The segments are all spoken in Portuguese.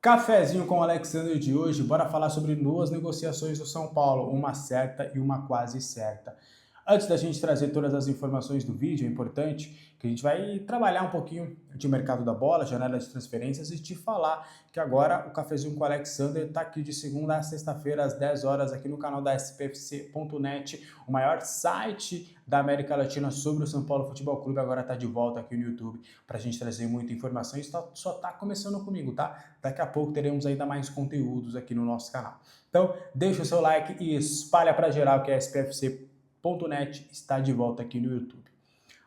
Cafezinho com o Alexandre de hoje, bora falar sobre duas negociações do São Paulo, uma certa e uma quase certa. Antes da gente trazer todas as informações do vídeo, é importante que a gente vai trabalhar um pouquinho de mercado da bola, janela de transferências e te falar que agora o Cafezinho com o Alexander está aqui de segunda a sexta-feira às 10 horas aqui no canal da SPFC.net, o maior site da América Latina sobre o São Paulo Futebol Clube, agora está de volta aqui no YouTube para a gente trazer muita informação. Isso só está começando comigo, tá? Daqui a pouco teremos ainda mais conteúdos aqui no nosso canal. Então, deixa o seu like e espalha para geral que a SPFC.net está de volta aqui no YouTube.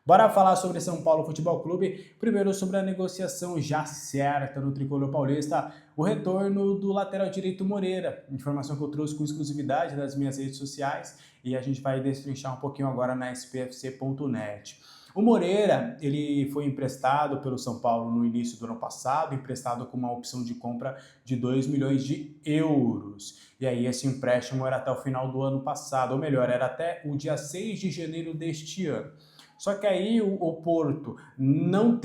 Bora falar sobre São Paulo Futebol Clube, primeiro sobre a negociação já certa no tricolor paulista, o retorno do lateral direito Moreira, informação que eu trouxe com exclusividade nas minhas redes sociais e a gente vai destrinchar um pouquinho agora na SPFC.net. O Moreira, ele foi emprestado pelo São Paulo no início do ano passado, emprestado com uma opção de compra de 2 milhões de euros. E aí esse empréstimo era até o final do ano passado, ou melhor, era até o dia 6 de janeiro deste ano. Só que aí o Porto não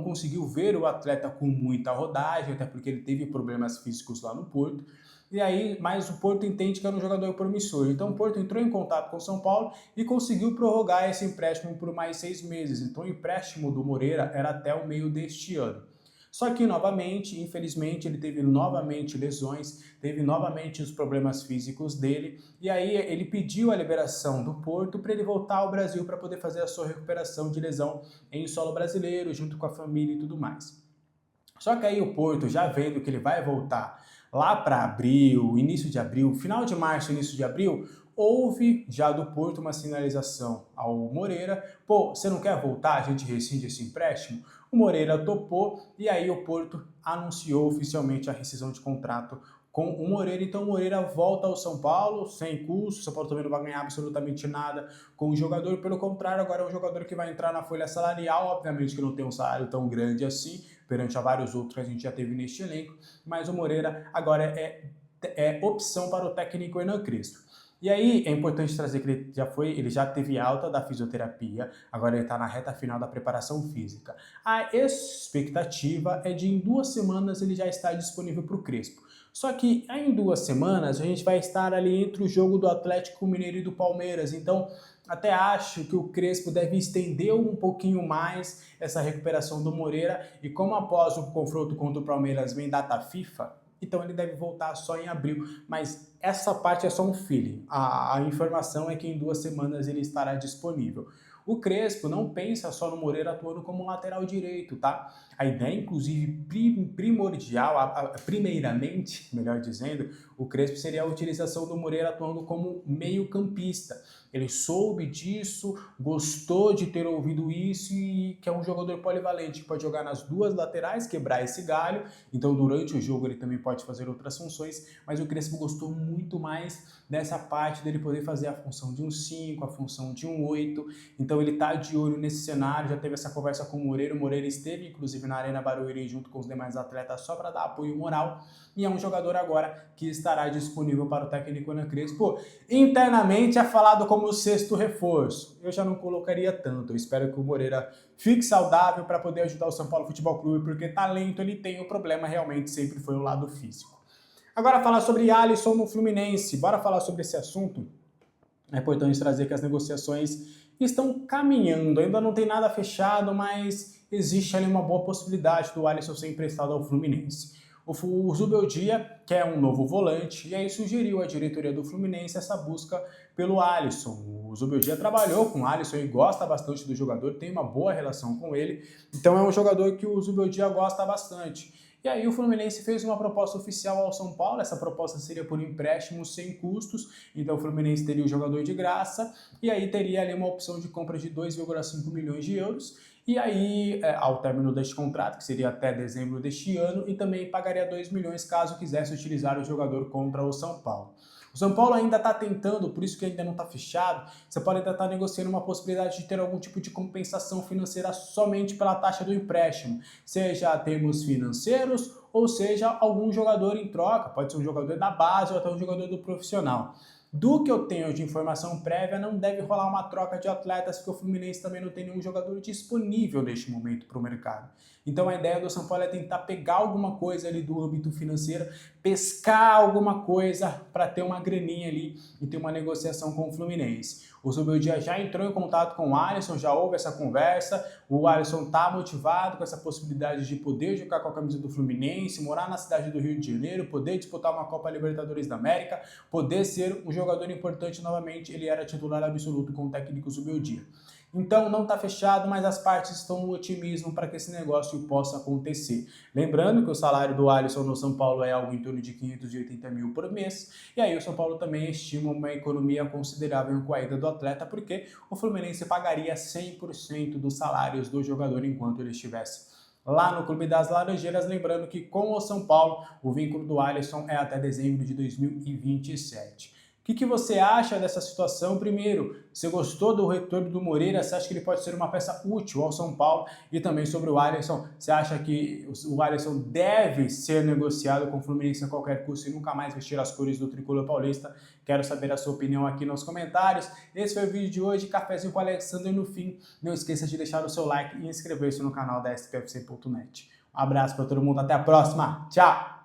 conseguiu ver o atleta com muita rodagem, até porque ele teve problemas físicos lá no Porto. E aí, mas o Porto entende que era um jogador promissor. Então o Porto entrou em contato com o São Paulo e conseguiu prorrogar esse empréstimo por mais 6 meses. Então o empréstimo do Moreira era até o meio deste ano. Só que, novamente, infelizmente, ele teve novamente lesões, teve novamente os problemas físicos dele, e aí ele pediu a liberação do Porto para ele voltar ao Brasil para poder fazer a sua recuperação de lesão em solo brasileiro, junto com a família e tudo mais. Só que aí o Porto, já vendo que ele vai voltar lá para abril, início de abril, final de março, início de abril, houve já do Porto uma sinalização ao Moreira: pô, você não quer voltar? A gente rescinde esse empréstimo? O Moreira topou e aí o Porto anunciou oficialmente a rescisão de contrato com o Moreira. Então o Moreira volta ao São Paulo sem custo, o São Paulo também não vai ganhar absolutamente nada com o jogador, pelo contrário, agora é um jogador que vai entrar na folha salarial, obviamente que não tem um salário tão grande assim, perante a vários outros que a gente já teve neste elenco, mas o Moreira agora é opção para o técnico Hernan Crespo. E aí é importante trazer que ele já teve alta da fisioterapia, agora ele está na reta final da preparação física. A expectativa é de em 2 semanas ele já estar disponível para o Crespo. Só que em 2 semanas a gente vai estar ali entre o jogo do Atlético Mineiro e do Palmeiras, então até acho que o Crespo deve estender um pouquinho mais essa recuperação do Moreira, e como após o confronto contra o Palmeiras vem data FIFA, então ele deve voltar só em abril, mas essa parte é só um feeling. A informação é que em 2 semanas ele estará disponível. O Crespo não pensa só no Moreira atuando como lateral direito, tá? A ideia, inclusive, primordial, primeiramente, melhor dizendo, o Crespo seria a utilização do Moreira atuando como meio-campista. Ele soube disso, gostou de ter ouvido isso e que é um jogador polivalente, que pode jogar nas 2 laterais, quebrar esse galho. Então, durante o jogo, ele também pode fazer outras funções, mas o Crespo gostou muito mais dessa parte dele poder fazer a função de um 5, a função de um 8. Então, ele está de olho nesse cenário, já teve essa conversa com o Moreira esteve, inclusive, na Arena Barueri junto com os demais atletas só para dar apoio moral, e é um jogador agora que estará disponível para o técnico Hernan Crespo. Internamente é falado como o 6º reforço. Eu já não colocaria tanto. Eu espero que o Moreira fique saudável para poder ajudar o São Paulo Futebol Clube, porque talento ele tem, o problema realmente sempre foi o lado físico. Agora falar sobre Alisson no Fluminense. Bora falar sobre esse assunto? É importante trazer que as negociações estão caminhando, ainda não tem nada fechado, mas existe ali uma boa possibilidade do Alisson ser emprestado ao Fluminense. O Zubeldia quer um novo volante e aí sugeriu à diretoria do Fluminense essa busca pelo Alisson. O Zubeldia trabalhou com o Alisson e gosta bastante do jogador, tem uma boa relação com ele, então é um jogador que o Zubeldia gosta bastante. E aí o Fluminense fez uma proposta oficial ao São Paulo, essa proposta seria por empréstimo sem custos, então o Fluminense teria o jogador de graça, e aí teria ali uma opção de compra de 2,5 milhões de euros, e aí ao término deste contrato, que seria até dezembro deste ano, e também pagaria 2 milhões caso quisesse utilizar o jogador contra o São Paulo. O São Paulo ainda está tentando, por isso que ainda não está fechado, você pode ainda estar negociando uma possibilidade de ter algum tipo de compensação financeira somente pela taxa do empréstimo, seja termos financeiros ou seja algum jogador em troca, pode ser um jogador da base ou até um jogador do profissional. Do que eu tenho de informação prévia, não deve rolar uma troca de atletas, porque o Fluminense também não tem nenhum jogador disponível neste momento para o mercado. Então a ideia do São Paulo é tentar pegar alguma coisa ali do âmbito financeiro, pescar alguma coisa para ter uma graninha ali e ter uma negociação com o Fluminense. O Zubeldia já entrou em contato com o Alisson, já houve essa conversa, o Alisson está motivado com essa possibilidade de poder jogar com a camisa do Fluminense, morar na cidade do Rio de Janeiro, poder disputar uma Copa Libertadores da América, poder ser um jogador importante novamente. Ele era titular absoluto com o técnico Zubeldia. Então não está fechado, mas as partes estão no otimismo para que esse negócio possa acontecer. Lembrando que o salário do Alisson no São Paulo é algo em torno de 580 mil por mês, e aí o São Paulo também estima uma economia considerável com a ida do atleta, porque o Fluminense pagaria 100% dos salários do jogador enquanto ele estivesse lá no Clube das Laranjeiras. Lembrando que com o São Paulo, o vínculo do Alisson é até dezembro de 2027. O que você acha dessa situação? Primeiro, você gostou do retorno do Moreira? Você acha que ele pode ser uma peça útil ao São Paulo? E também sobre o Alisson, você acha que o Alisson deve ser negociado com o Fluminense a qualquer custo e nunca mais vestir as cores do tricolor paulista? Quero saber a sua opinião aqui nos comentários. Esse foi o vídeo de hoje, cafezinho com o Alexandre no fim. Não esqueça de deixar o seu like e inscrever-se no canal da SPFC.net. Um abraço para todo mundo, até a próxima, tchau!